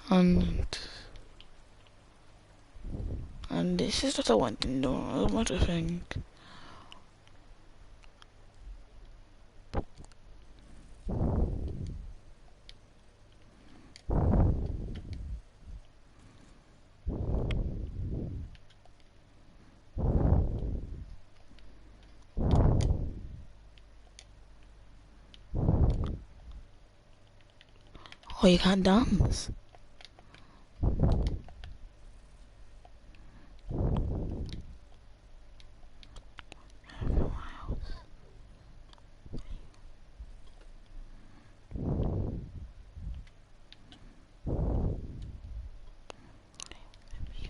And this is just a one thing, don't what to think. Oh, you can't dance.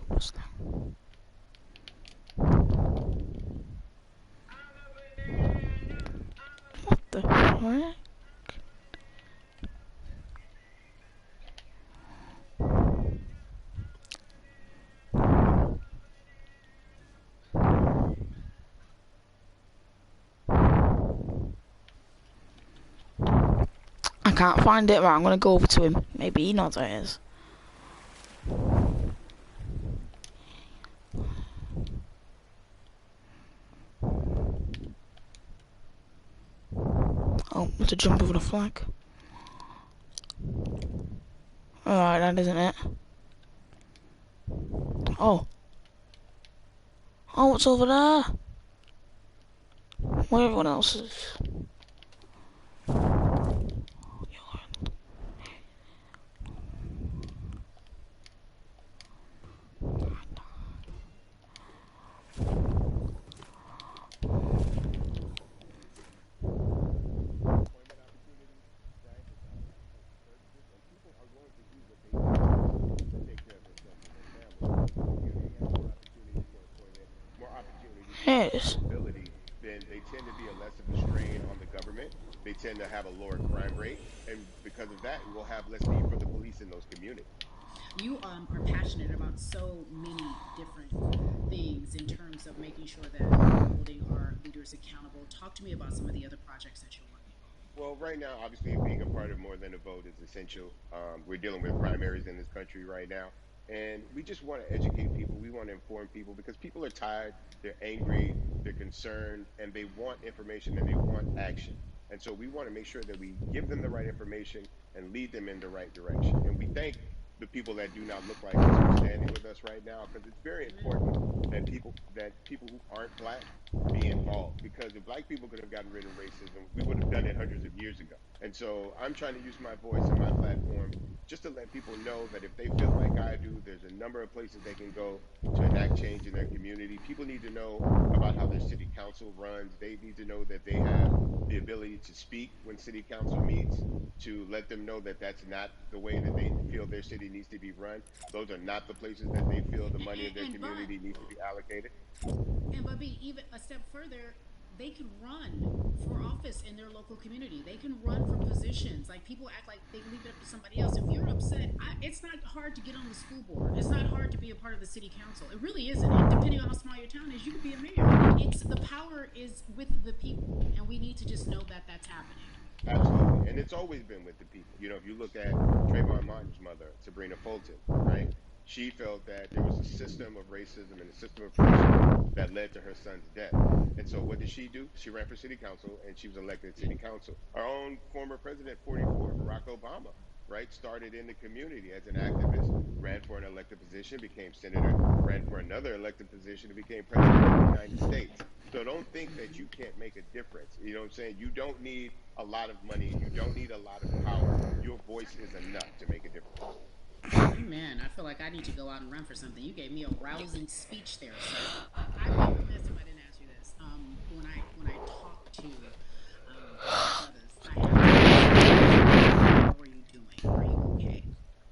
What's that? What the frick? I can't find it. Right, I'm gonna go over to him. Maybe he knows where it is. Oh, to jump over the flag. Alright, that isn't it. Oh. Oh, what's over there? Where everyone else is. Yes. Then they tend to be a less of a strain on the government. They tend to have a lower crime rate, and because of that, we'll have less need for the police in those communities. You are passionate about so many different things in terms of making sure that we're holding our leaders accountable. Talk to me about some of the other projects that you're working on. Well, right now, obviously, being a part of More Than a Vote is essential. We're dealing with primaries in this country right now, and we just want to educate people. We want to inform people because people are tired, they're angry, they're concerned, and they want information and they want action. And so we want to make sure that we give them the right information and lead them in the right direction. And we thank the people that do not look like us who are standing with us right now because it's very important that people who aren't black be involved, because if black people could have gotten rid of racism, we would have done it hundreds of years ago. And so I'm trying to use my voice and my platform just to let people know that if they feel like I do, there's a number of places they can go to enact change in their community. People need to know about how their city council runs. They need to know that they have the ability to speak when city council meets, to let them know that that's not the way that they feel their city needs to be run. Those are not the places that they feel the money of their And but community needs to be allocated. be even a step further, they can run for office in their local community. They can run for positions. Like people act like they leave it up to somebody else. If you're upset, it's not hard to get on the school board. It's not hard to be a part of the city council. It really isn't. And depending on how small your town is, you could be a mayor. It's the power is with the people, and we need to just know that that's happening. Absolutely. And it's always been with the people. You know, if you look at Trayvon Martin's mother, Sabrina Fulton, right? She felt that there was a system of racism and a system of oppression that led to her son's death. And so what did she do? She ran for city council and she was elected city council. Our own former president, 44, Barack Obama, right, started in the community as an activist, ran for an elected position, became senator, ran for another elected position, and became president of the United States. So don't think that you can't make a difference. You know what I'm saying? You don't need a lot of money. You don't need a lot of power. Your voice is enough to make a difference. Amen. I feel like I need to go out and run for something. You gave me a rousing speech there, sir. I'd be remiss if I didn't ask you this. When I talk to brothers, I have to ask, how are you doing? Are you okay?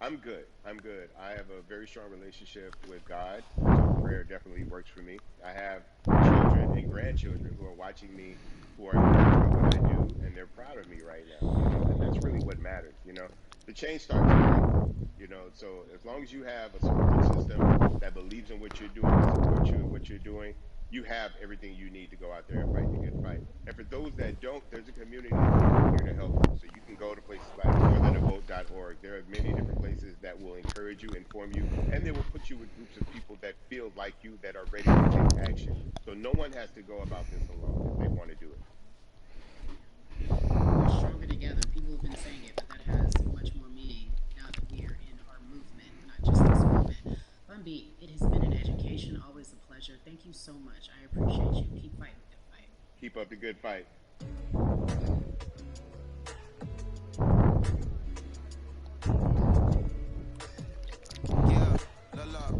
I'm good. I'm good. I have a very strong relationship with God, so prayer definitely works for me. I have children and grandchildren who are watching me, who are encouraged by what I do, and they're proud of me right now, and that's really what matters, The change starts here, so as long as you have a support system that believes in what you're doing and supports you in what you're doing, you have everything you need to go out there and fight the good fight. And for those that don't, there's a community here to help you. So you can go to places like morethanavote.org BLM.org. There are many different places that will encourage you, inform you, and they will put you with groups of people that feel like you, that are ready to take action. So no one has to go about this alone if they want to do it. We're stronger together. People have been saying it, but that has much more meaning now that we are in our movement, not just this movement. Bumby, it has been an education, always a pleasure. Thank you so much. I appreciate you. Keep fighting the good fight. Keep up the good fight. Yeah, la la.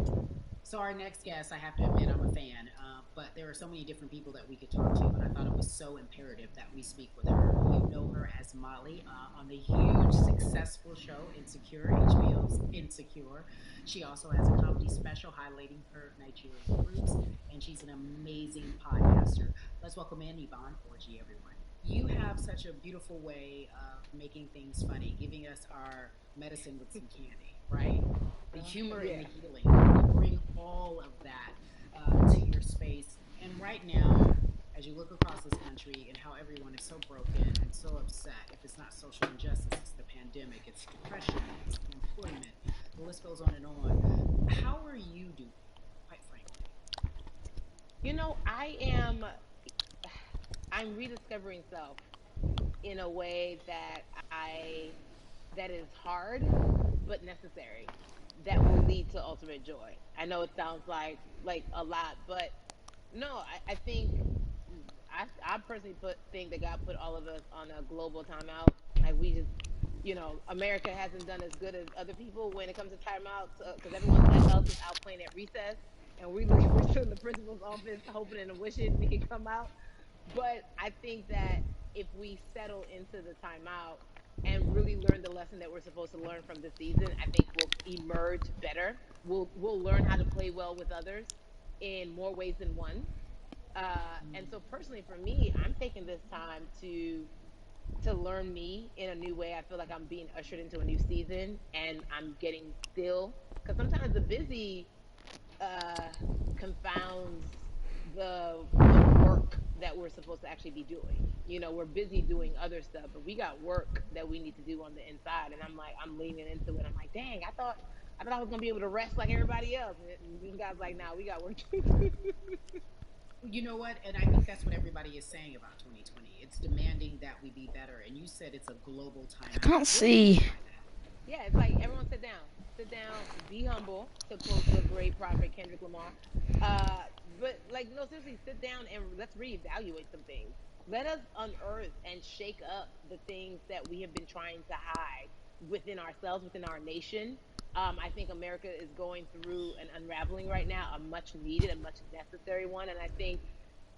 So our next guest, I have to admit, I'm a fan, but there are so many different people that we could talk to, and I thought it was so imperative that we speak with her. You know her as Molly on the huge, successful show Insecure, HBO's Insecure. She also has a comedy special highlighting her Nigerian roots, and she's an amazing podcaster. Let's welcome in Yvonne Orji, everyone. You have such a beautiful way of making things funny, giving us our medicine with some candy, right? The humor and Yeah. the healing. You bring all of that to your space. And right now, as you look across this country and how everyone is so broken and so upset, if it's not social injustice, it's the pandemic, it's depression, it's unemployment, the list goes on and on. How are you doing, quite frankly? You know, I'm rediscovering self in a way that is hard but necessary, that will lead to ultimate joy. I know it sounds like a lot, but no, I think I personally think that God put all of us on a global timeout. Like we just, America hasn't done as good as other people when it comes to timeouts, because everyone else is out playing at recess, and we're still in the principal's office hoping and wishing we can come out. But I think that if we settle into the timeout and really learn the lesson that we're supposed to learn from the season, I think we'll emerge better. We'll learn how to play well with others in more ways than one. And so personally for me, I'm taking this time to learn me in a new way. I feel like I'm being ushered into a new season, and I'm getting still, because sometimes the busy uh, confounds the work that we're supposed to actually be doing. We're busy doing other stuff, but we got work that we need to do on the inside. And I'm leaning into it. I'm like, dang, I thought I was gonna be able to rest like everybody else. And God's like, nah, we got work to do. You know what? And I think that's what everybody is saying about 2020. It's demanding that we be better. And you said it's a global I timeout. can't What do you mean see. by that? Yeah, it's like everyone sit down, be humble, to quote the great prophet Kendrick Lamar. Uh, but like, no, seriously, sit down and let's reevaluate some things. Let us unearth and shake up the things that we have been trying to hide within ourselves, within our nation. I think America is going through an unraveling right now, a much needed, a much necessary one, and I think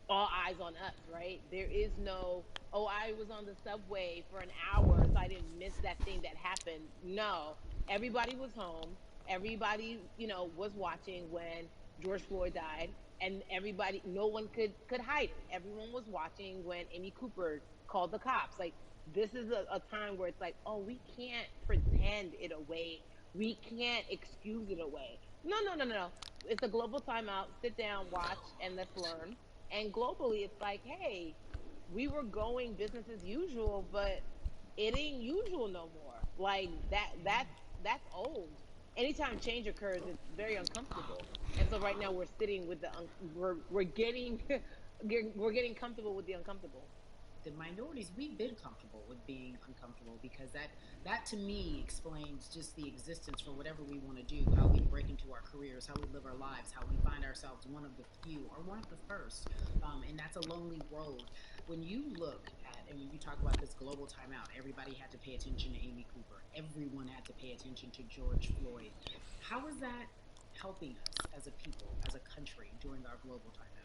all eyes on us, right? There is no, oh, I was on the subway for an hour, so I didn't miss that thing that happened. No, everybody was home. Everybody, was watching when George Floyd died, and everybody, no one could hide it. Everyone was watching when Amy Cooper called the cops. Like, this is a time where it's like, oh, we can't pretend it away. We can't excuse it away. No, no, no, no, no. It's a global timeout. Sit down, watch, and let's learn. And globally, it's like, hey, we were going business as usual, but it ain't usual no more. Like that's old. Anytime change occurs, it's very uncomfortable. And so right now we're sitting with we're getting we're getting comfortable with the uncomfortable. The minorities, we've been comfortable with being uncomfortable, because that to me explains just the existence for whatever we want to do, how we break into our careers, how we live our lives, how we find ourselves one of the few or one of the first. And that's a lonely road. When you look at, and when you talk about this global timeout, everybody had to pay attention to Amy Cooper, everyone had to pay attention to George Floyd. How is that helping us as a people, as a country, during our global timeout?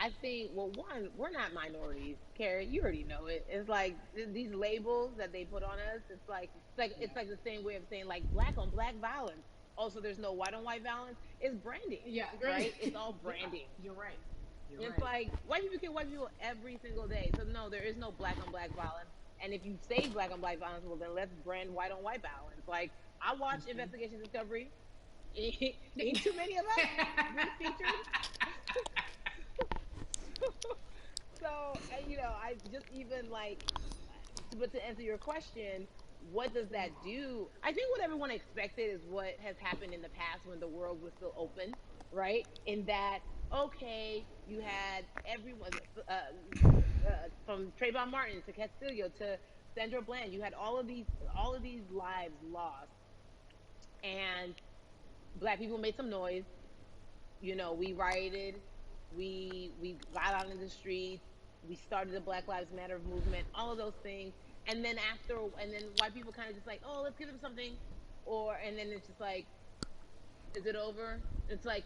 I think, well, one, we're not minorities, Carrie. You already know it. It's like these labels that they put on us. It's Yeah. like the same way of saying like black on black violence. Also, there's no white on white violence. It's branding, Yeah, right? right. It's all Yeah, branding. you're right. You're It's right. like white people kill white people every single day. So no, there is no black on black violence. And if you say black on black violence, well then let's brand white on white violence. Like I watch Investigation Discovery. Ain't too many of us being featured. So, I just even like, but to answer your question, what does that do? I think what everyone expected is what has happened in the past when the world was still open, right? In that, okay, you had everyone from Trayvon Martin to Castillo to Sandra Bland. You had all of these lives lost, and black people made some noise. You know, we rioted, we got out in the streets, we started the Black Lives Matter movement, all of those things. And then and then white people kind of just like, oh, let's give them something, and then it's just like, is it over? It's like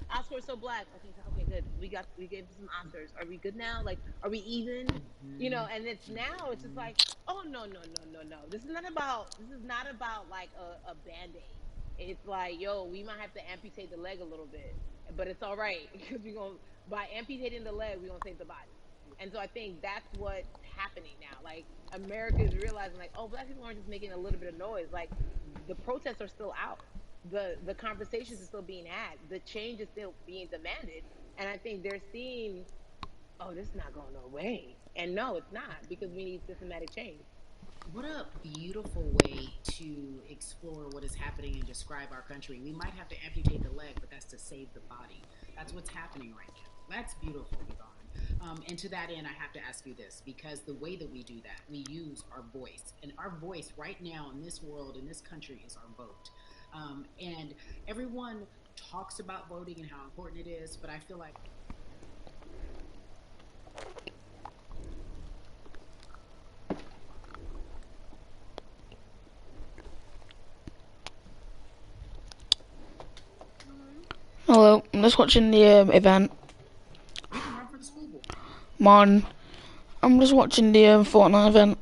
Oscar is so black. Okay, okay, good. We gave some Oscars. Are we good now? Like, are we even? You know, and it's now it's just like, oh no. This is not about like a band-aid. It's like, yo, we might have to amputate the leg a little bit, but it's all right because we're gonna by amputating the leg, we're gonna save the body. And so I think that's what's happening now. Like America is realizing like, oh, black people aren't just making a little bit of noise. Like the protests are still out, the conversations are still being had, the change is still being demanded, and I think they're seeing, oh, this is not going no way, and no, it's not, because we need systematic change. What a beautiful way to explore what is happening and describe our country. We might have to amputate the leg, but that's to save the body. That's what's happening right now. That's beautiful, Yvonne. And to that end, I have to ask you this, because the way that we do that, we use our voice. And our voice right now in this world, in this country, is our vote. And everyone talks about voting and how important it is, but I feel like Hello, I'm just watching the event. we can run for the school board. Man, I'm just watching the Fortnite event.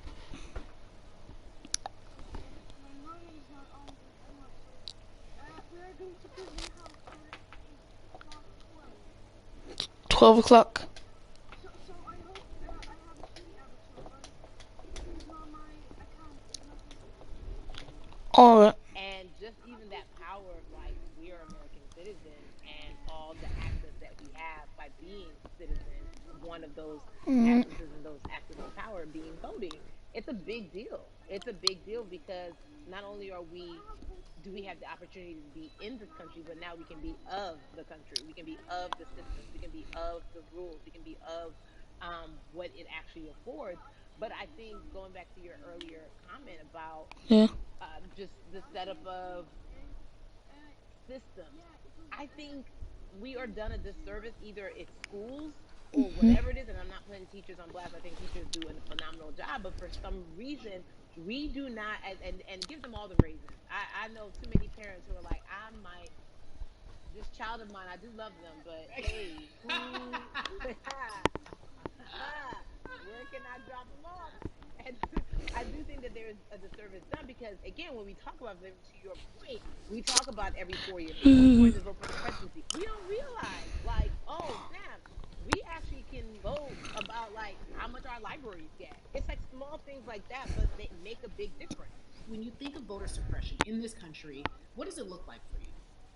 My mom is not on the board, so we are going to give him house so that it's not 12. 12 o'clock. So I hope I have a sweetie avatar, but he's not my account, it's not his account. Alright. And just even that power of like, we are American citizens, and all the access that we have by being citizens, one of those Mm, accesses and those access of power being voting, it's a big deal. It's a big deal because not only are we do we have the opportunity to be in this country, but now we can be of the country. We can be of the systems. We can be of the rules. We can be of what it actually affords. But I think going back to your earlier comment about yeah. just the setup of systems, I think we are done a disservice. Either it's schools or Hmm. whatever it is, and I'm not putting teachers on blast. I think teachers do a phenomenal job, but for some reason, we do not, and give them all the raisins. I know too many parents who are like, I might, this child of mine, I do love them, but hey, who, where can I drop them off? And I do think that there's a disservice done because, again, when we talk about voting, to your point, we talk about every 4 years. People are going to vote for the presidency. We don't realize, like, oh, snap, we actually can vote about, like, how much our libraries get. It's like small things like that, but they make a big difference. When you think of voter suppression in this country, what does it look like for you?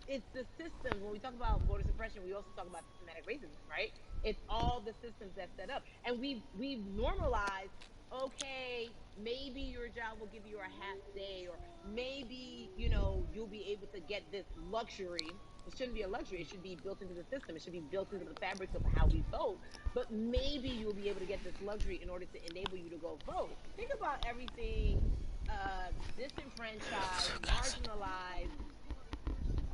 It's the systems. When we talk about voter suppression, we also talk about systematic racism, right? It's all the systems that set up, and we've normalized. Okay, maybe your job will give you a half day, or maybe you'll be able to get this luxury. It shouldn't be a luxury. It should be built into the system. It should be built into the fabric of how we vote. But maybe you'll be able to get this luxury in order to enable you to go vote. Think about everything disenfranchised, marginalized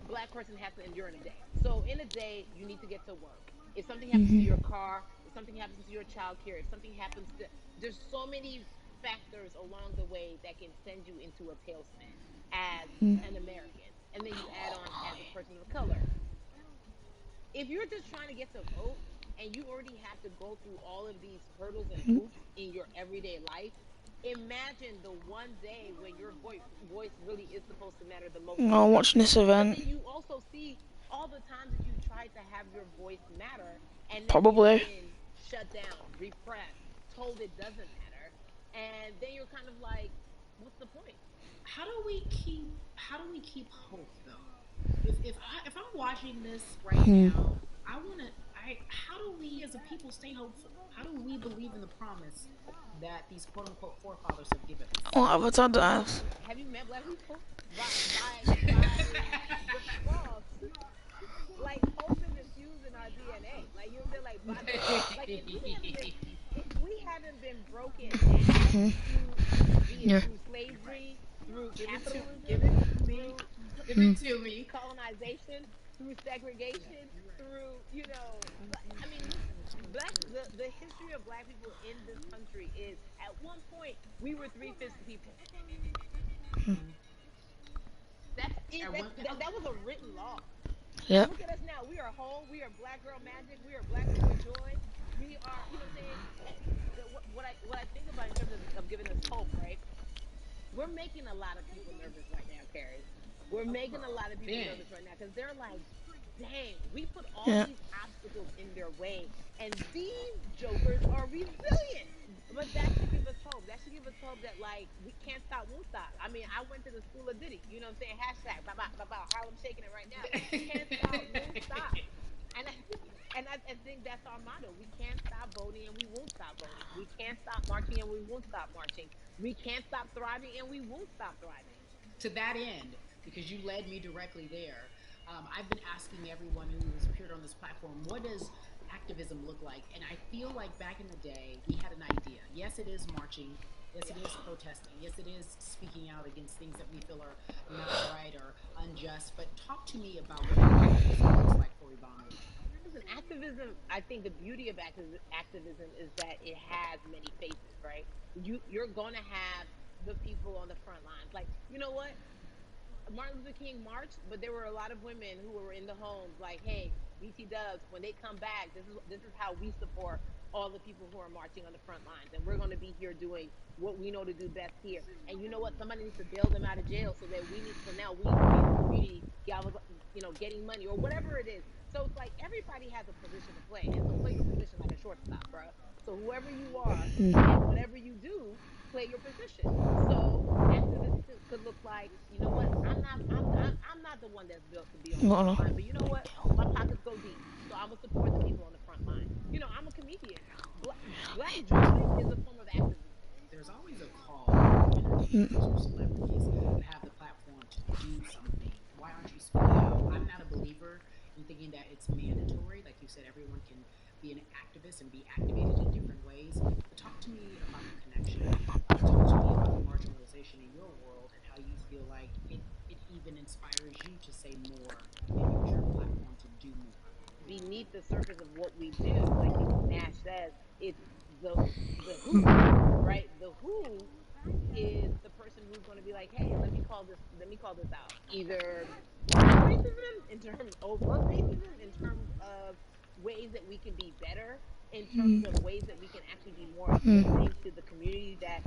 black person has to endure in a day. So in a day, you need to get to work. If something happens to Hmm. your car, if something happens to your child care, if something happens to, there's so many factors along the way that can send you into a tailspin as an American. And then you add on as a person of color. If you're just trying to get to vote and you already have to go through all of these hurdles and hoops in your everyday life, imagine the one day when your voice really is supposed to matter the most in this I'm watching country. this But event. then you also see all the times that you tried to have your voice matter, and then you've Probably. been shut down, repressed, told it doesn't matter, and then you're kind of like, what's the point? How do we keep hope though? If I'm watching this right now, I how do we as a people stay hopeful? How do we believe in the promise that these quote unquote forefathers have given us? Oh, I was on the You ass. have you met black people? By default, like hope is infused in our DNA. Like you know what I'm saying? Like by the like if we haven't been broken down Hmm. through be it Yeah. through slavery, through Give capitalism, it to me. through Give Hmm. it to me. colonization, through segregation, through I mean, listen, the history of black people in this country is at one point we were 3/5 people. That's it. At one, That was a written law. Yep. Look at us now. We are whole. We are black girl magic. We are black boy joy. We are, you know what I'm saying? What I think about in terms of giving us hope, right? We're making a lot of people nervous right now, Carrie. We're making a lot of people Ben. nervous right now because they're like, dang, we put all Yeah. these obstacles in their way, and these jokers are resilient. But that should give us hope. That should give us hope that like we can't stop, won't stop. I mean, I went to the school of Diddy. You know what I'm saying? Hashtag, bye bye bye bye. Harlem shaking it right now. Can't stop, won't stop. And I think that's our motto. We can't stop voting and we won't stop voting. We can't stop marching and we won't stop marching. We can't stop thriving and we won't stop thriving. To that end, because you led me directly there, I've been asking everyone who has appeared on this platform, what does activism look like? And I feel like back in the day, we had an idea. Yes, it is marching. Yes, it is protesting. Yes, it is speaking out against things that we feel are not right or unjust. But talk to me about what activism looks like for Ivana. Listen, activism, I think the beauty of activism is that it has many faces, right? You're going to have the people on the front lines. Like, you know what? Martin Luther King marched, but there were a lot of women who were in the homes like, hey, BT Dubs, when they come back, this is how we support all the people who are marching on the front lines. And we're going to be here doing what we know to do best here. And you know what? Somebody needs to bail them out of jail so that so now we need to be in the community, getting money or whatever it is. So it's like everybody has a position to play. And so play your position like a shortstop, bro. So whoever you are and whatever you do, play your position. So activism could look like, you know what? I'm not the one that's built to be on the front Well, line, but you know what? My pockets go deep, so I'm gonna support the people on the front line. I'm a comedian. Black joy is a form of activism. There's always a call for entertainers or celebrities that have the platform to do something. Why aren't you speaking out? I'm not a believer in thinking that it's mandatory. Like you said, everyone can be an activist and be activated in different ways. But talk to me about the connection. Talk to me about the marginalization in your world and how you feel like it even inspires you to say more and use your platform to do more. Beneath the surface of what we do, like Nash says, it's the the who, right? The who is the person who's going to be like, hey, let me call this out. Either black racism in terms overt racism in terms of ways that we can be better, in terms of ways that we can actually be more uplifting to the community that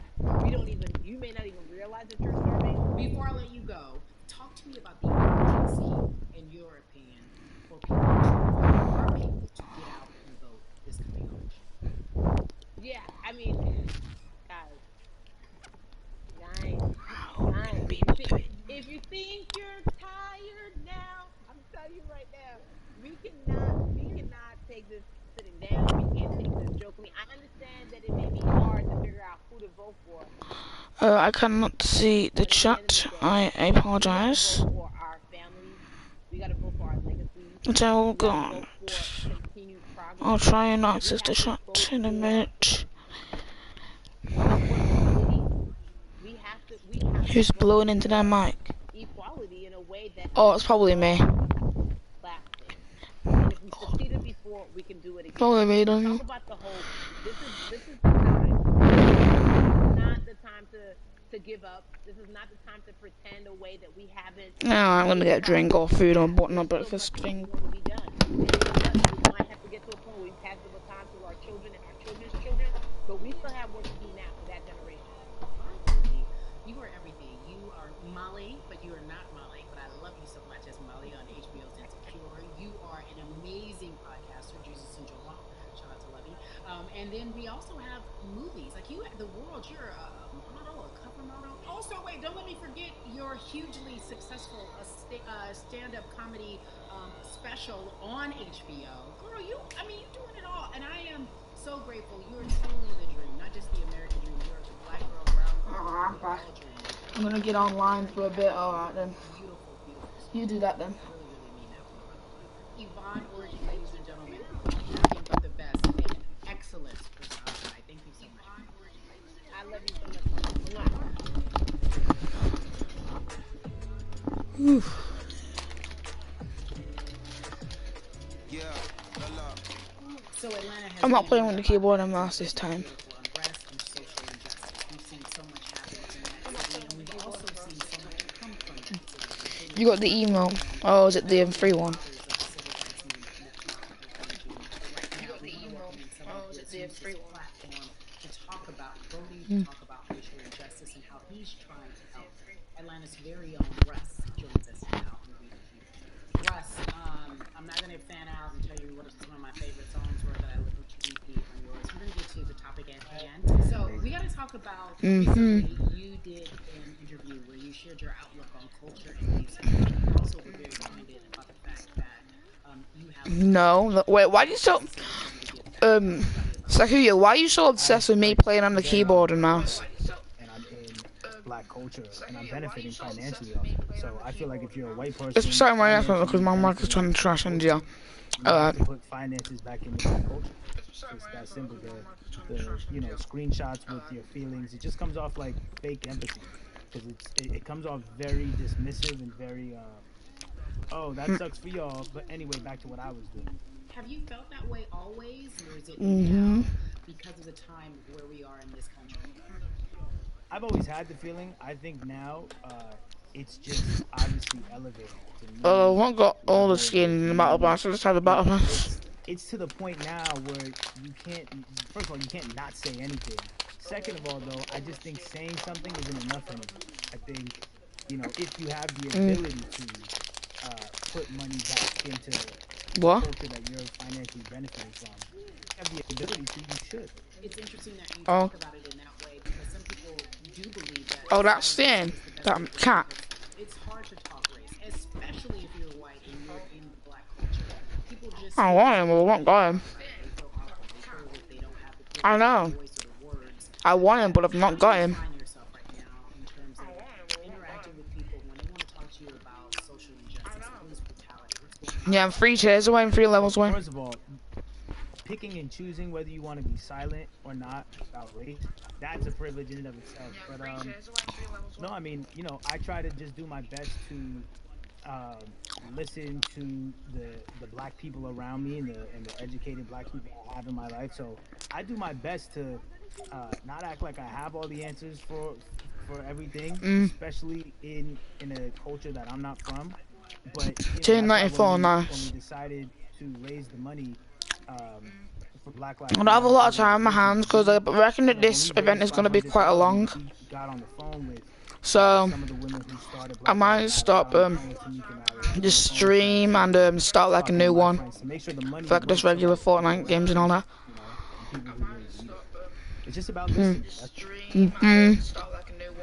you may not even realize that you're serving. Before I let you go, talk to me about the urgency, in your opinion, for people for our people to get out and vote this coming election. Yeah, I mean, guys, guys, if you think you're tired now, I'm telling you right now, we cannot take this sitting down. We can't take this jokingly. I understand that it may be hard to figure out who to vote for, I cannot see the but at the end of the chat. day, I we got to apologize. vote for our families. We got to vote for our legacies. It's all We got to gone. vote for continued I'll progress. try and We access the have to chat vote in a for minute. affordability. We have to Who's vote blowing into that for mic? equality in a way that Oh, makes it's us probably me. all lasting. And if we succeeded before, we can do it again. Probably me, We don't talk you? about the hope. This is the time. This is not the time to give up. This is not the time to pretend a way that we haven't Now I'm gonna made get a drink or progress in the food or past. whatnot There's so much breakfast thing. more to be done. And you know what? We might have to get to a point where we pass the baton to our children and our children's children, but we still have work to do now for that generation. Absolutely. You are everything. You are Molly, but you are not Molly. But I love you so much as Molly on HBO's Insecure. You are an amazing podcaster, Jesus and Jola. Shout out to Lovey. And then we also have movies. Like you, the world, you're a model, a cover model. Also, wait, don't let me forget your hugely successful stand-up comedy special on HBO. Girl, I mean, you're doing it all. And I am so grateful. You are truly the dream, not just the American dream. You are the black girl, brown girl, Alright, we bye. all dream. I'm gonna get online for a bit. Alright then. Beautiful, beautiful. You do that then. I really, really mean that from the bottom of my heart. Yvonne Orji, ladies and gentlemen, nothing but the best and excellent personified. Thank you so much. I love you so much, Mama. Oof. Yeah, la. So Atlanta has I'm not been playing with the keyboard and a mouse this time. political unrest and social injustice. We've seen so much happen in that city, and we've also seen so much come from that city. You got the email. Oh, is it the free one? You got the email. Oh, is it the free one? To talk about voting, to talk about racial injustice, and how he's trying to help. Atlanta's very own Russ joins us now. Russ, I'm not going to fan out and tell you what some of my favorite songs were that I listened to repeat on yours. We're going to get to the topic at hand. So we got to talk about recently you did an interview where you shared your outlook on culture and music. You also were very candid about the fact that you have No. Wait, why are you so Sakuya, why are you so obsessed with me playing on the keyboard and mouse? And I'm in black culture and I'm benefiting financially off it. So I feel like if you're a white person, It's sorry my iPhone because my mic is trying to trash and yeah. you have to put finances back into black culture. It's that simple. The screenshots with your feelings, it just comes off like fake empathy because it comes off very dismissive and very oh, that sucks for y'all. But anyway, back to what I was doing. Have you felt that way always, or is it now because of the time where we are in this country? I've always had the feeling. I think now it's just obviously elevated to me. What got all the skin in the battle pass? Let's have the battle pass. It's to the point now where you can't. First of all, you can't not say anything. Second of all, though, I just think saying something isn't enough anymore. I think if you have the ability to put money back into What? culture that you're financially benefiting from, you have the ability to. You should. It's interesting that you talk about it in that way because some people do believe that. Oh, that's Stan. That cat. It's hard to talk race, especially if you're white and you're in the black culture. People just. I want him, but I won't got him. I know. I want him, but I've not got him. Yeah, I'm 3 tiers away, I'm 3 levels away. First of all, picking and choosing whether you want to be silent or not about race, that's a privilege in and of itself. But no, I mean, I try to just do my best to listen to the black people around me and the educated black people I have in my life. So I do my best to not act like I have all the answers for everything, especially in a culture that I'm not from. But 294, nice. When we decided to raise the money for Black Lives I don't have a lot of time on my hands because I reckon that this event is going to be quite a long. Got on the phone with So some of the women who started I might stop the stream and start like a new one for like just regular Fortnite games and all that. It's just about listening.